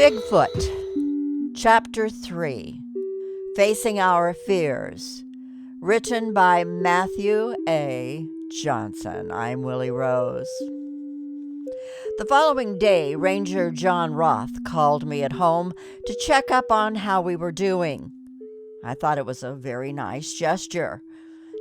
Bigfoot, Chapter 3, Facing Our Fears, written by Matthew A. Johnson. I'm Willi Rose. The following day, Ranger John Roth called me at home to check up on how we were doing. I thought it was a very nice gesture.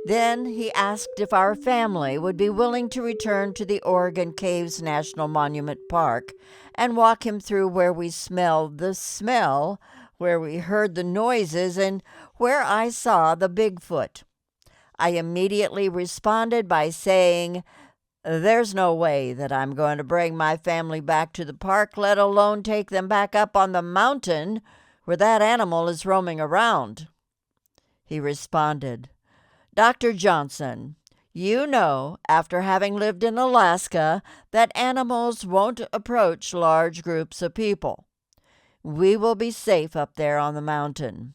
Then he asked if our family would be willing to return to the Oregon Caves National Monument Park and walk him through where we smelled the smell, where we heard the noises, and where I saw the Bigfoot. I immediately responded by saying, "There's no way that I'm going to bring my family back to the park, let alone take them back up on the mountain where that animal is roaming around." He responded, "Dr. Johnson, you know, after having lived in Alaska, that animals won't approach large groups of people. We will be safe up there on the mountain."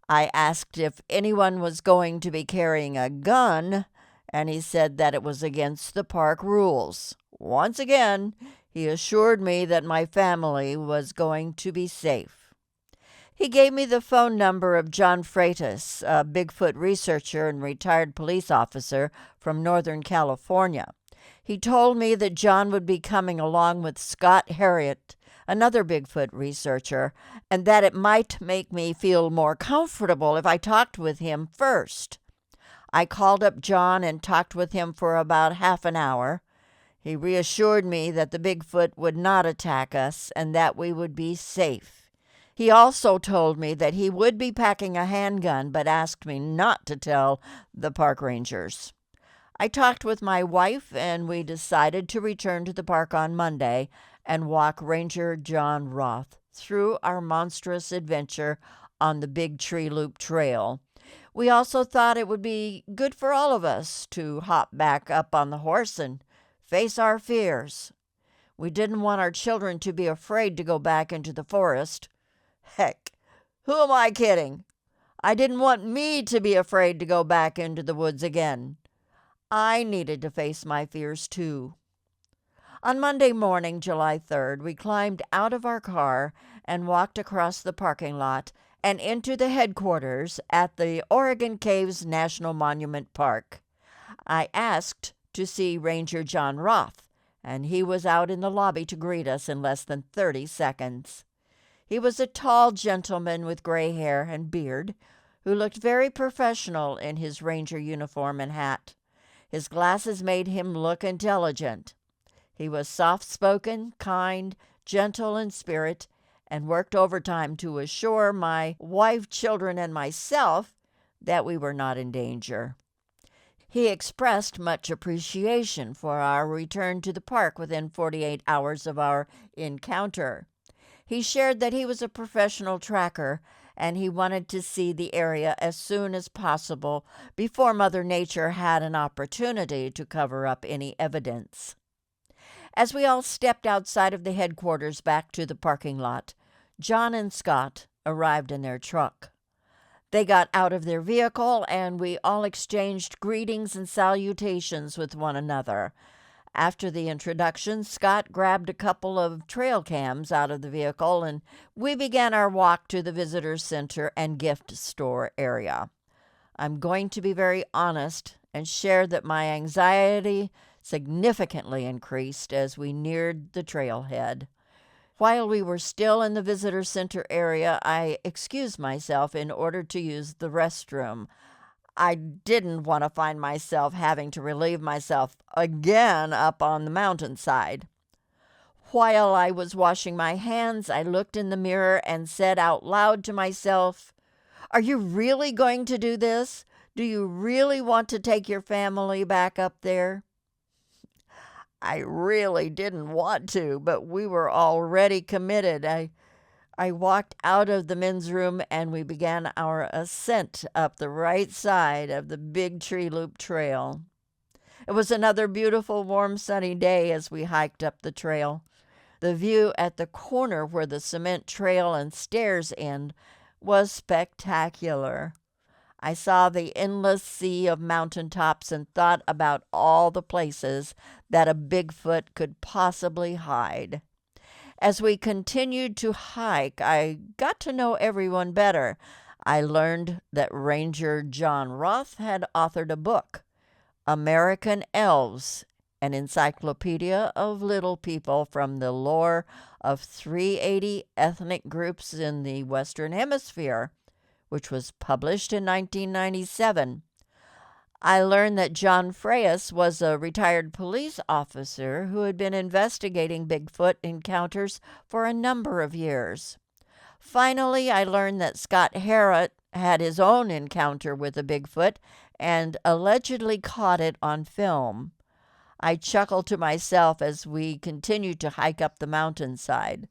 I asked if anyone was going to be carrying a gun, and he said that it was against the park rules. Once again, he assured me that my family was going to be safe. He gave me the phone number of John Freitas, a Bigfoot researcher and retired police officer from Northern California. He told me that John would be coming along with Scott Harriet, another Bigfoot researcher, and that it might make me feel more comfortable if I talked with him first. I called up John and talked with him for about half an hour. He reassured me that the Bigfoot would not attack us and that we would be safe. He also told me that he would be packing a handgun, but asked me not to tell the park rangers. I talked with my wife, and we decided to return to the park on Monday and walk Ranger John Roth through our monstrous adventure on the Big Tree Loop Trail. We also thought it would be good for all of us to hop back up on the horse and face our fears. We didn't want our children to be afraid to go back into the forest. Heck, who am I kidding? I didn't want me to be afraid to go back into the woods again. I needed to face my fears too. On Monday morning, July 3rd, we climbed out of our car and walked across the parking lot and into the headquarters at the Oregon Caves National Monument Park. I asked to see Ranger John Roth, and he was out in the lobby to greet us in less than 30 seconds. He was a tall gentleman with gray hair and beard who looked very professional in his ranger uniform and hat. His glasses made him look intelligent. He was soft-spoken, kind, gentle in spirit, and worked overtime to assure my wife, children, and myself that we were not in danger. He expressed much appreciation for our return to the park within 48 hours of our encounter. He shared that he was a professional tracker and he wanted to see the area as soon as possible before Mother Nature had an opportunity to cover up any evidence. As we all stepped outside of the headquarters back to the parking lot, John and Scott arrived in their truck. They got out of their vehicle and we all exchanged greetings and salutations with one another. After the introduction, Scott grabbed a couple of trail cams out of the vehicle, and we began our walk to the visitor center and gift store area. I'm going to be very honest and share that my anxiety significantly increased as we neared the trailhead. While we were still in the visitor center area, I excused myself in order to use the restroom. I didn't want to find myself having to relieve myself again up on the mountainside. While I was washing my hands, I looked in the mirror and said out loud to myself, "Are you really going to do this? Do you really want to take your family back up there?" I really didn't want to, but we were already committed. I walked out of the men's room and we began our ascent up the right side of the Big Tree Loop Trail. It was another beautiful, warm, sunny day as we hiked up the trail. The view at the corner where the cement trail and stairs end was spectacular. I saw the endless sea of mountaintops and thought about all the places that a Bigfoot could possibly hide. As we continued to hike, I got to know everyone better. I learned that Ranger John Roth had authored a book, American Elves, an encyclopedia of little people from the lore of 380 ethnic groups in the Western Hemisphere, which was published in 1997. I learned that John Freyas was a retired police officer who had been investigating Bigfoot encounters for a number of years. Finally, I learned that Scott Harrott had his own encounter with a Bigfoot and allegedly caught it on film. I chuckled to myself as we continued to hike up the mountainside.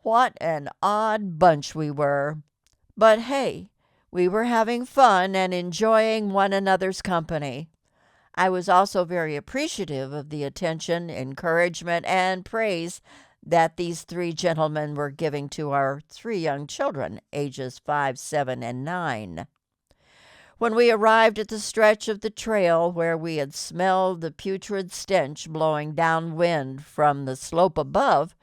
What an odd bunch we were. But hey, we were having fun and enjoying one another's company. I was also very appreciative of the attention, encouragement, and praise that these three gentlemen were giving to our three young children, ages 5, 7, and 9. When we arrived at the stretch of the trail where we had smelled the putrid stench blowing downwind from the slope above,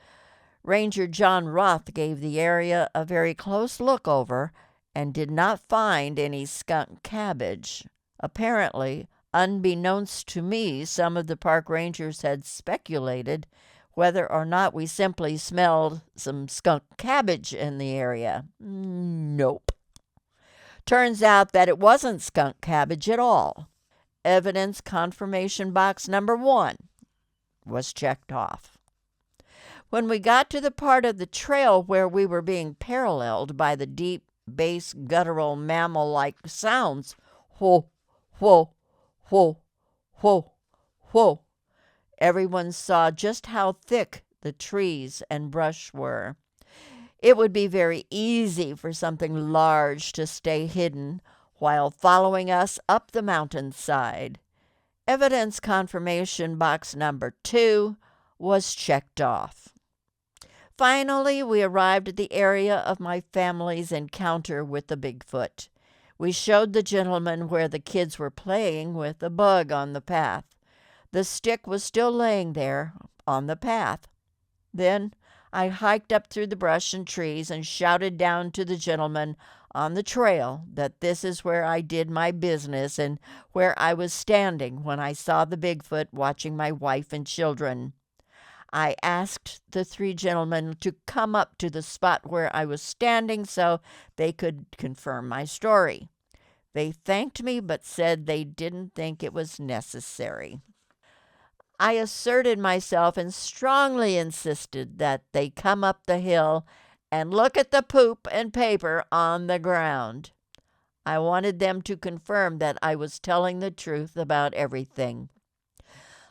Ranger John Roth gave the area a very close look over and did not find any skunk cabbage. Apparently, unbeknownst to me, some of the park rangers had speculated whether or not we simply smelled some skunk cabbage in the area. Nope. Turns out that it wasn't skunk cabbage at all. Evidence confirmation box number 1 was checked off. When we got to the part of the trail where we were being paralleled by the deep bass guttural mammal-like sounds, whoa, whoa, whoa, whoa, whoa, everyone saw just how thick the trees and brush were. It would be very easy for something large to stay hidden while following us up the mountainside. Evidence confirmation box number 2 was checked off. Finally, we arrived at the area of my family's encounter with the Bigfoot. We showed the gentleman where the kids were playing with a bug on the path. The stick was still laying there on the path. Then I hiked up through the brush and trees and shouted down to the gentleman on the trail that this is where I did my business and where I was standing when I saw the Bigfoot watching my wife and children. I asked the three gentlemen to come up to the spot where I was standing so they could confirm my story. They thanked me but said they didn't think it was necessary. I asserted myself and strongly insisted that they come up the hill and look at the poop and paper on the ground. I wanted them to confirm that I was telling the truth about everything.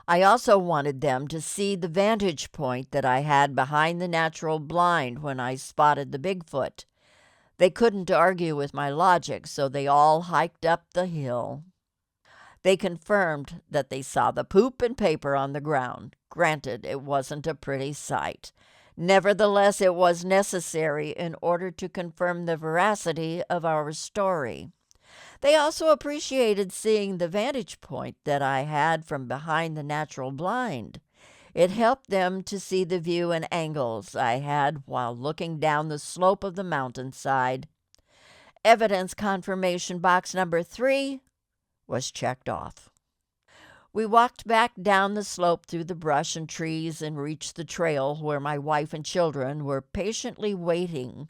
I also wanted them to see the vantage point that I had behind the natural blind when I spotted the Bigfoot. They couldn't argue with my logic, so they all hiked up the hill. They confirmed that they saw the poop and paper on the ground. Granted, it wasn't a pretty sight. Nevertheless, it was necessary in order to confirm the veracity of our story. They also appreciated seeing the vantage point that I had from behind the natural blind. It helped them to see the view and angles I had while looking down the slope of the mountainside. Evidence confirmation box number 3 was checked off. We walked back down the slope through the brush and trees and reached the trail where my wife and children were patiently waiting.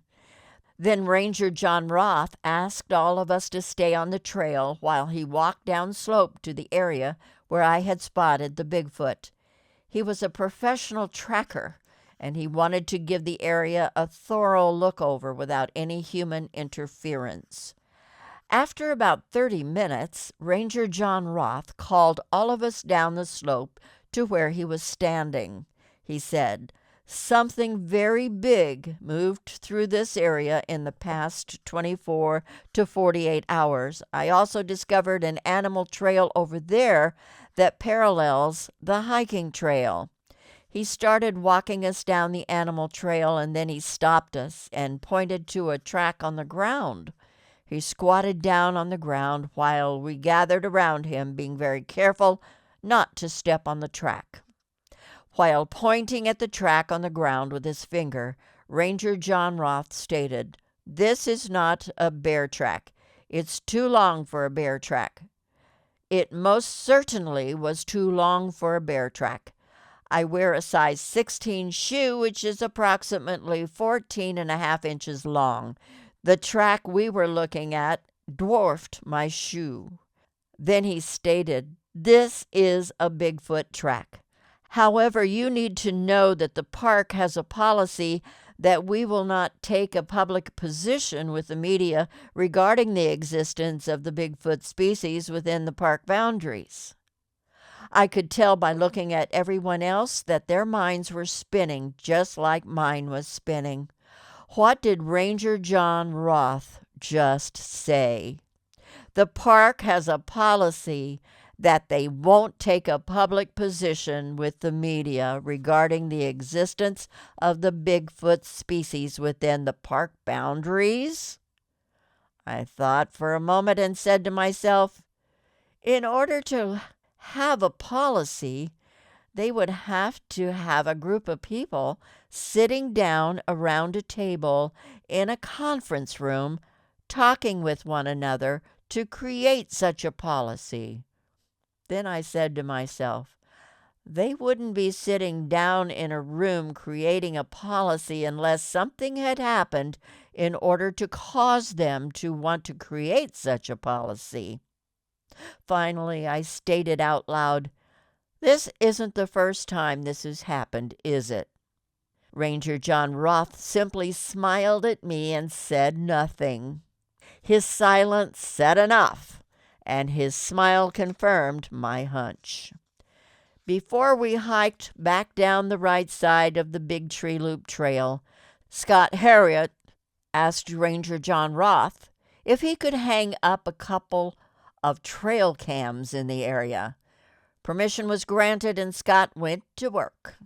Then Ranger John Roth asked all of us to stay on the trail while he walked down slope to the area where I had spotted the Bigfoot. He was a professional tracker, and he wanted to give the area a thorough look over without any human interference. After about 30 minutes, Ranger John Roth called all of us down the slope to where he was standing. He said, "Something very big moved through this area in the past 24 to 48 hours. I also discovered an animal trail over there that parallels the hiking trail." He started walking us down the animal trail, and then he stopped us and pointed to a track on the ground. He squatted down on the ground while we gathered around him, being very careful not to step on the track. While pointing at the track on the ground with his finger, Ranger John Roth stated, "This is not a bear track. It's too long for a bear track." It most certainly was too long for a bear track. I wear a size 16 shoe, which is approximately 14.5 inches long. The track we were looking at dwarfed my shoe. Then he stated, "This is a Bigfoot track. However, you need to know that the park has a policy that we will not take a public position with the media regarding the existence of the Bigfoot species within the park boundaries." I could tell by looking at everyone else that their minds were spinning just like mine was spinning. What did Ranger John Roth just say? The park has a policy that they won't take a public position with the media regarding the existence of the Bigfoot species within the park boundaries? I thought for a moment and said to myself, in order to have a policy, they would have to have a group of people sitting down around a table in a conference room talking with one another to create such a policy. Then I said to myself, they wouldn't be sitting down in a room creating a policy unless something had happened in order to cause them to want to create such a policy. Finally, I stated out loud, "This isn't the first time this has happened, is it?" Ranger John Roth simply smiled at me and said nothing. His silence said enough, and his smile confirmed my hunch. Before we hiked back down the right side of the Big Tree Loop Trail, Scott Harriet asked Ranger John Roth if he could hang up a couple of trail cams in the area. Permission was granted and Scott went to work.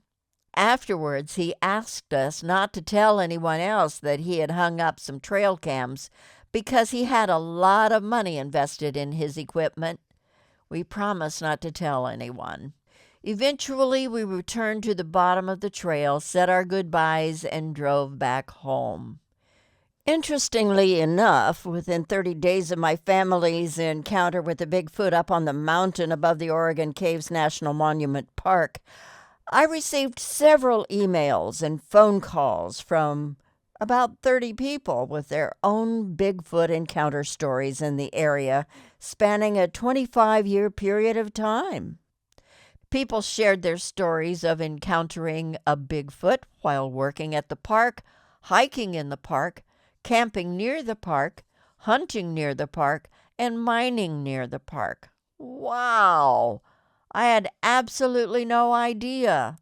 Afterwards, he asked us not to tell anyone else that he had hung up some trail cams because he had a lot of money invested in his equipment. We promised not to tell anyone. Eventually, we returned to the bottom of the trail, said our goodbyes, and drove back home. Interestingly enough, within 30 days of my family's encounter with the Bigfoot up on the mountain above the Oregon Caves National Monument Park, I received several emails and phone calls from about 30 people with their own Bigfoot encounter stories in the area, spanning a 25-year period of time. People shared their stories of encountering a Bigfoot while working at the park, hiking in the park, camping near the park, hunting near the park, and mining near the park. Wow! I had absolutely no idea.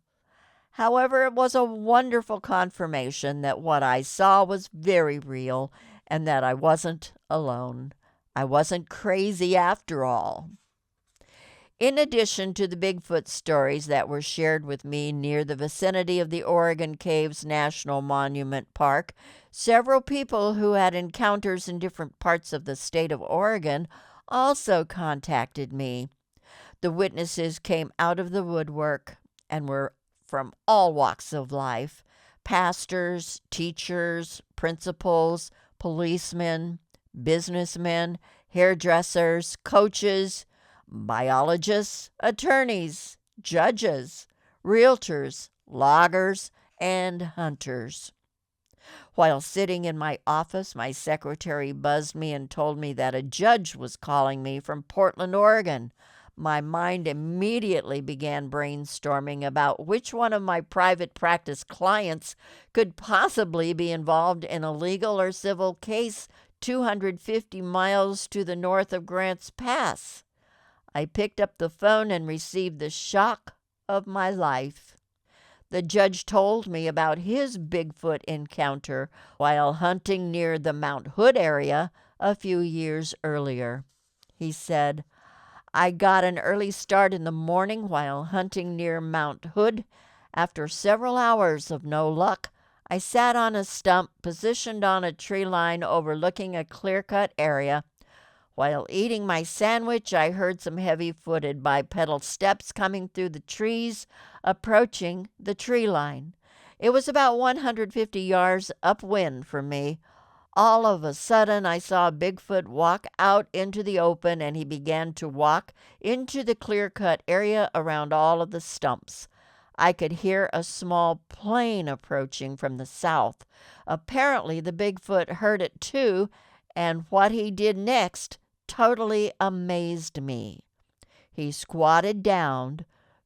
However, it was a wonderful confirmation that what I saw was very real and that I wasn't alone. I wasn't crazy after all. In addition to the Bigfoot stories that were shared with me near the vicinity of the Oregon Caves National Monument Park, several people who had encounters in different parts of the state of Oregon also contacted me. The witnesses came out of the woodwork and were from all walks of life: pastors, teachers, principals, policemen, businessmen, hairdressers, coaches, biologists, attorneys, judges, realtors, loggers, and hunters. While sitting in my office, my secretary buzzed me and told me that a judge was calling me from Portland, Oregon. My mind immediately began brainstorming about which one of my private practice clients could possibly be involved in a legal or civil case 250 miles to the north of Grants Pass. I picked up the phone and received the shock of my life. The judge told me about his Bigfoot encounter while hunting near the Mount Hood area a few years earlier. He said, "I got an early start in the morning while hunting near Mount Hood. After several hours of no luck, I sat on a stump positioned on a tree line overlooking a clear-cut area. While eating my sandwich, I heard some heavy-footed bipedal steps coming through the trees, approaching the tree line. It was about 150 yards upwind from me. All of a sudden, I saw Bigfoot walk out into the open, and he began to walk into the clear-cut area around all of the stumps. I could hear a small plane approaching from the south. Apparently, the Bigfoot heard it too, and what he did next totally amazed me. He squatted down,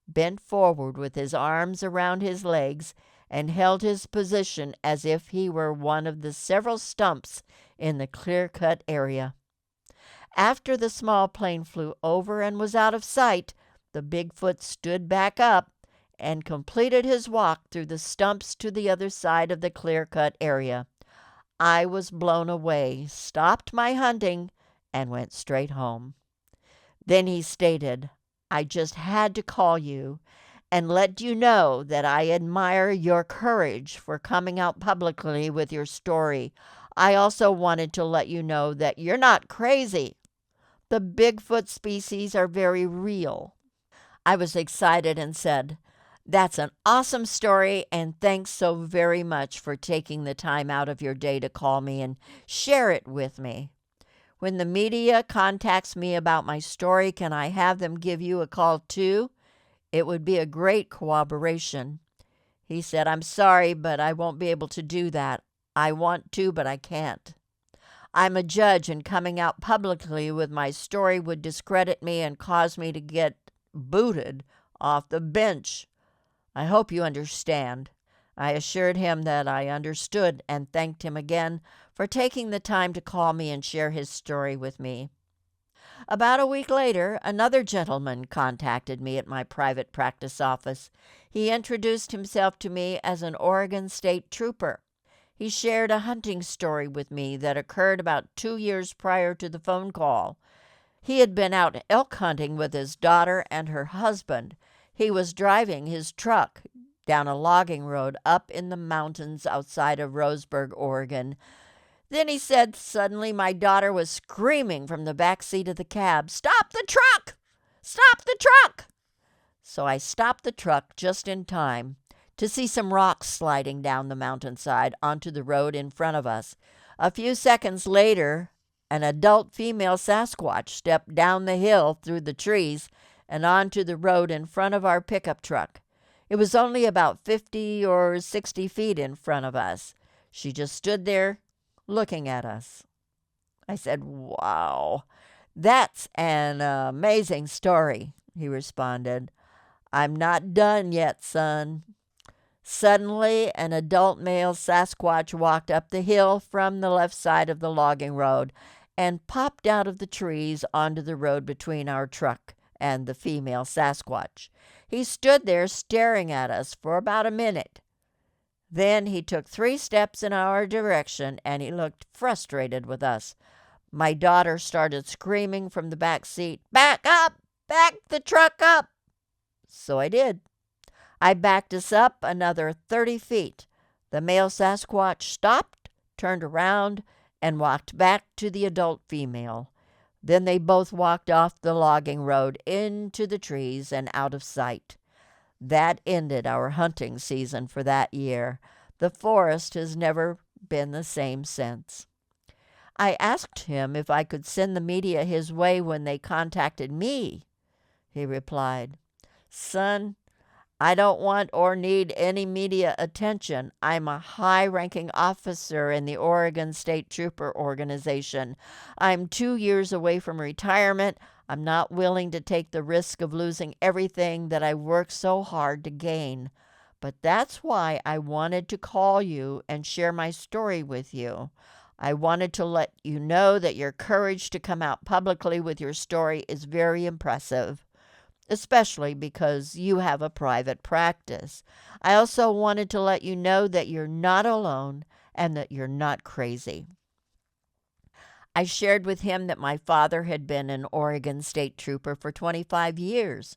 bent forward with his arms around his legs, and held his position as if he were one of the several stumps in the clear-cut area. After the small plane flew over and was out of sight, the Bigfoot stood back up and completed his walk through the stumps to the other side of the clear-cut area. I was blown away, stopped my hunting, and went straight home. Then he stated, "I just had to call you and let you know that I admire your courage for coming out publicly with your story. I also wanted to let you know that you're not crazy. The Bigfoot species are very real." I was excited and said, "That's an awesome story, and thanks so very much for taking the time out of your day to call me and share it with me. When the media contacts me about my story, can I have them give you a call too? It would be a great cooperation." He said, "I'm sorry, but I won't be able to do that. I want to, but I can't. I'm a judge, and coming out publicly with my story would discredit me and cause me to get booted off the bench. I hope you understand." I assured him that I understood and thanked him again for taking the time to call me and share his story with me. About a week later, another gentleman contacted me at my private practice office. He introduced himself to me as an Oregon State Trooper. He shared a hunting story with me that occurred about 2 years prior to the phone call. He had been out elk hunting with his daughter and her husband. He was driving his truck down a logging road up in the mountains outside of Roseburg, Oregon. Then he said suddenly my daughter was screaming from the back seat of the cab, "Stop the truck! Stop the truck!" So I stopped the truck just in time to see some rocks sliding down the mountainside onto the road in front of us. A few seconds later, an adult female Sasquatch stepped down the hill through the trees and onto the road in front of our pickup truck. It was only about 50 or 60 feet in front of us. She just stood there looking at us. I said, "Wow, that's an amazing story," he responded. "I'm not done yet, son." Suddenly, an adult male Sasquatch walked up the hill from the left side of the logging road and popped out of the trees onto the road between our truck and the female Sasquatch. He stood there staring at us for about a minute. Then he took 3 steps in our direction, and he looked frustrated with us. My daughter started screaming from the back seat, "Back up! Back the truck up!" So I did. I backed us up another 30 feet. The male Sasquatch stopped, turned around, and walked back to the adult female. Then they both walked off the logging road into the trees and out of sight. That ended our hunting season for that year. The forest has never been the same since. I asked him if I could send the media his way when they contacted me. He replied, "Son, I don't want or need any media attention. I'm a high-ranking officer in the Oregon State Trooper Organization. I'm 2 years away from retirement. I'm not willing to take the risk of losing everything that I worked so hard to gain. But that's why I wanted to call you and share my story with you. I wanted to let you know that your courage to come out publicly with your story is very impressive, especially because you have a private practice. I also wanted to let you know that you're not alone and that you're not crazy." I shared with him that my father had been an Oregon State Trooper for 25 years.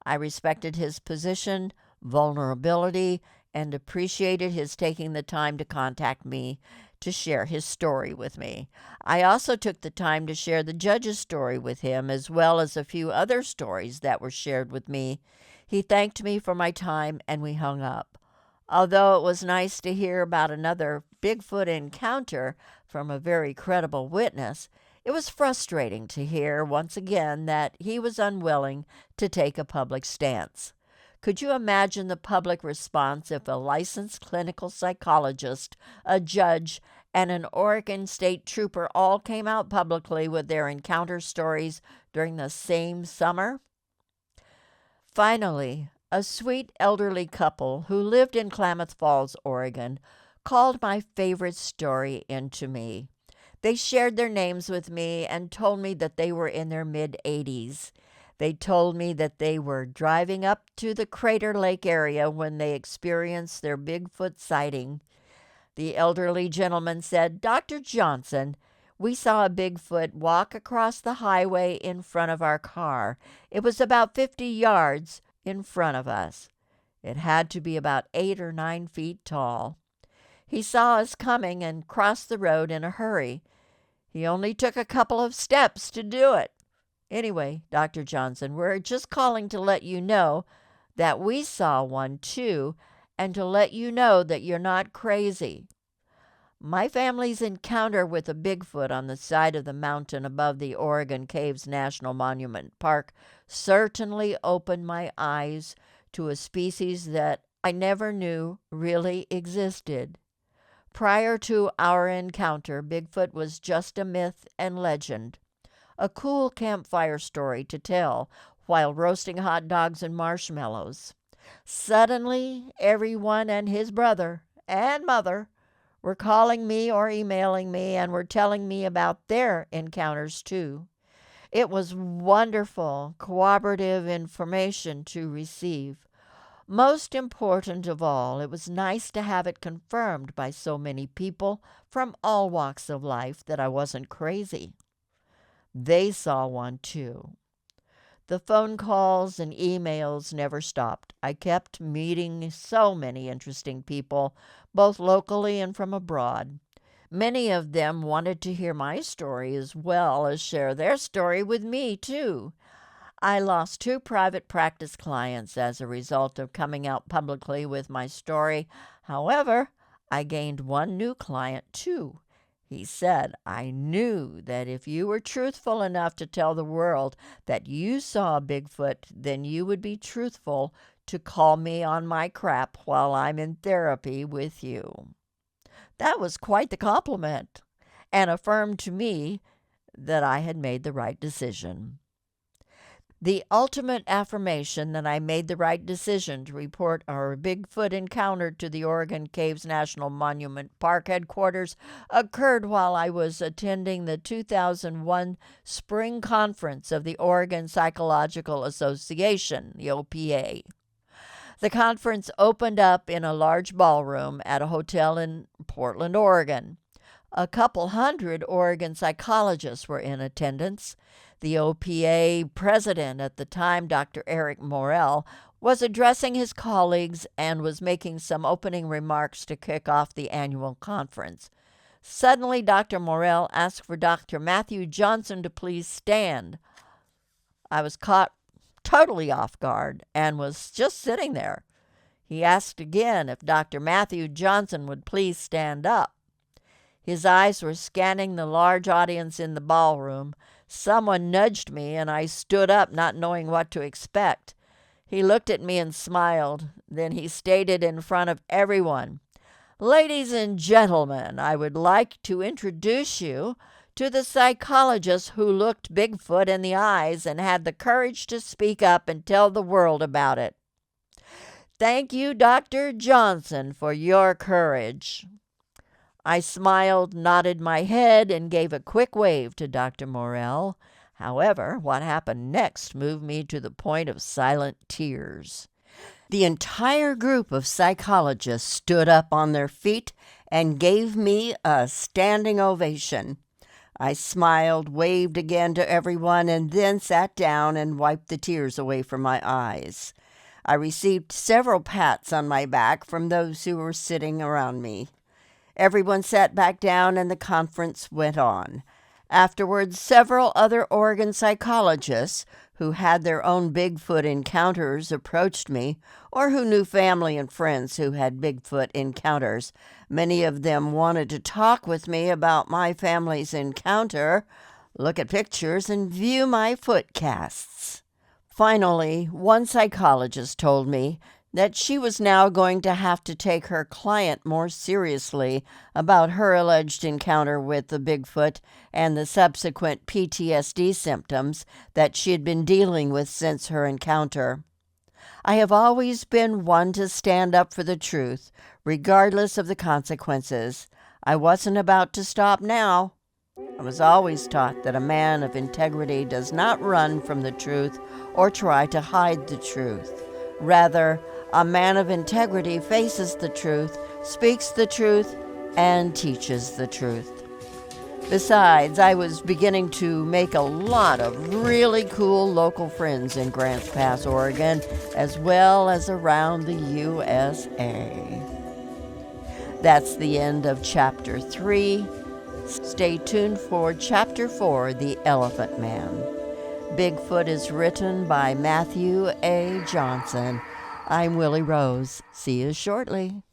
I respected his position, vulnerability, and appreciated his taking the time to contact me to share his story with me. I also took the time to share the judge's story with him, as well as a few other stories that were shared with me. He thanked me for my time, and we hung up. Although it was nice to hear about another Bigfoot encounter from a very credible witness, it was frustrating to hear once again that he was unwilling to take a public stance. Could you imagine the public response if a licensed clinical psychologist, a judge, and an Oregon State trooper all came out publicly with their encounter stories during the same summer? Finally, a sweet elderly couple who lived in Klamath Falls, Oregon, called my favorite story into me. They shared their names with me and told me that they were in their mid-80s. They told me that they were driving up to the Crater Lake area when they experienced their Bigfoot sighting. The elderly gentleman said, "Dr. Johnson, we saw a Bigfoot walk across the highway in front of our car. It was about 50 yards in front of us. It had to be about 8 or 9 feet tall. He saw us coming and crossed the road in a hurry. He only took a couple of steps to do it. Anyway, Dr. Johnson, we're just calling to let you know that we saw one too, and to let you know that you're not crazy. My family's encounter with a Bigfoot on the side of the mountain above the Oregon Caves National Monument Park certainly opened my eyes to a species that I never knew really existed. Prior to our encounter, Bigfoot was just a myth and legend, a cool campfire story to tell while roasting hot dogs and marshmallows. Suddenly, everyone and his brother and mother were calling me or emailing me and were telling me about their encounters too. It was wonderful, cooperative information to receive. Most important of all, it was nice to have it confirmed by so many people from all walks of life that I wasn't crazy. They saw one too. The phone calls and emails never stopped. I kept meeting so many interesting people, both locally and from abroad. Many of them wanted to hear my story as well as share their story with me too. I lost 2 private practice clients as a result of coming out publicly with my story. However, I gained 1 new client too. He said, "I knew that if you were truthful enough to tell the world that you saw Bigfoot, then you would be truthful to call me on my crap while I'm in therapy with you." That was quite the compliment, and affirmed to me that I had made the right decision. The ultimate affirmation that I made the right decision to report our Bigfoot encounter to the Oregon Caves National Monument Park headquarters occurred while I was attending the 2001 Spring Conference of the Oregon Psychological Association, the OPA. The conference opened up in a large ballroom at a hotel in Portland, Oregon. A couple hundred Oregon psychologists were in attendance. The OPA president at the time, Dr. Eric Morrell, was addressing his colleagues and was making some opening remarks to kick off the annual conference. Suddenly, Dr. Morrell asked for Dr. Matthew Johnson to please stand. I was caught totally off guard and was just sitting there. He asked again if Dr. Matthew Johnson would please stand up. His eyes were scanning the large audience in the ballroom. Someone nudged me, and I stood up, not knowing what to expect. He looked at me and smiled. Then he stated in front of everyone, "Ladies and gentlemen, I would like to introduce you to the psychologist who looked Bigfoot in the eyes and had the courage to speak up and tell the world about it. Thank you, Dr. Johnson, for your courage." I smiled, nodded my head, and gave a quick wave to Dr. Morrell. However, what happened next moved me to the point of silent tears. The entire group of psychologists stood up on their feet and gave me a standing ovation. I smiled, waved again to everyone, and then sat down and wiped the tears away from my eyes. I received several pats on my back from those who were sitting around me. Everyone sat back down and the conference went on. Afterwards, several other Oregon psychologists who had their own Bigfoot encounters approached me, or who knew family and friends who had Bigfoot encounters. Many of them wanted to talk with me about my family's encounter, look at pictures, and view my foot casts. Finally, one psychologist told me that she was now going to have to take her client more seriously about her alleged encounter with the Bigfoot and the subsequent PTSD symptoms that she had been dealing with since her encounter. I have always been one to stand up for the truth, regardless of the consequences. I wasn't about to stop now. I was always taught that a man of integrity does not run from the truth or try to hide the truth. Rather, a man of integrity faces the truth, speaks the truth, and teaches the truth. Besides, I was beginning to make a lot of really cool local friends in Grants Pass, Oregon, as well as around the USA. That's the end of Chapter 3. Stay tuned for Chapter 4, The Elephant Man. Bigfoot is written by Matthew A. Johnson. I'm Willi Rose. See you shortly.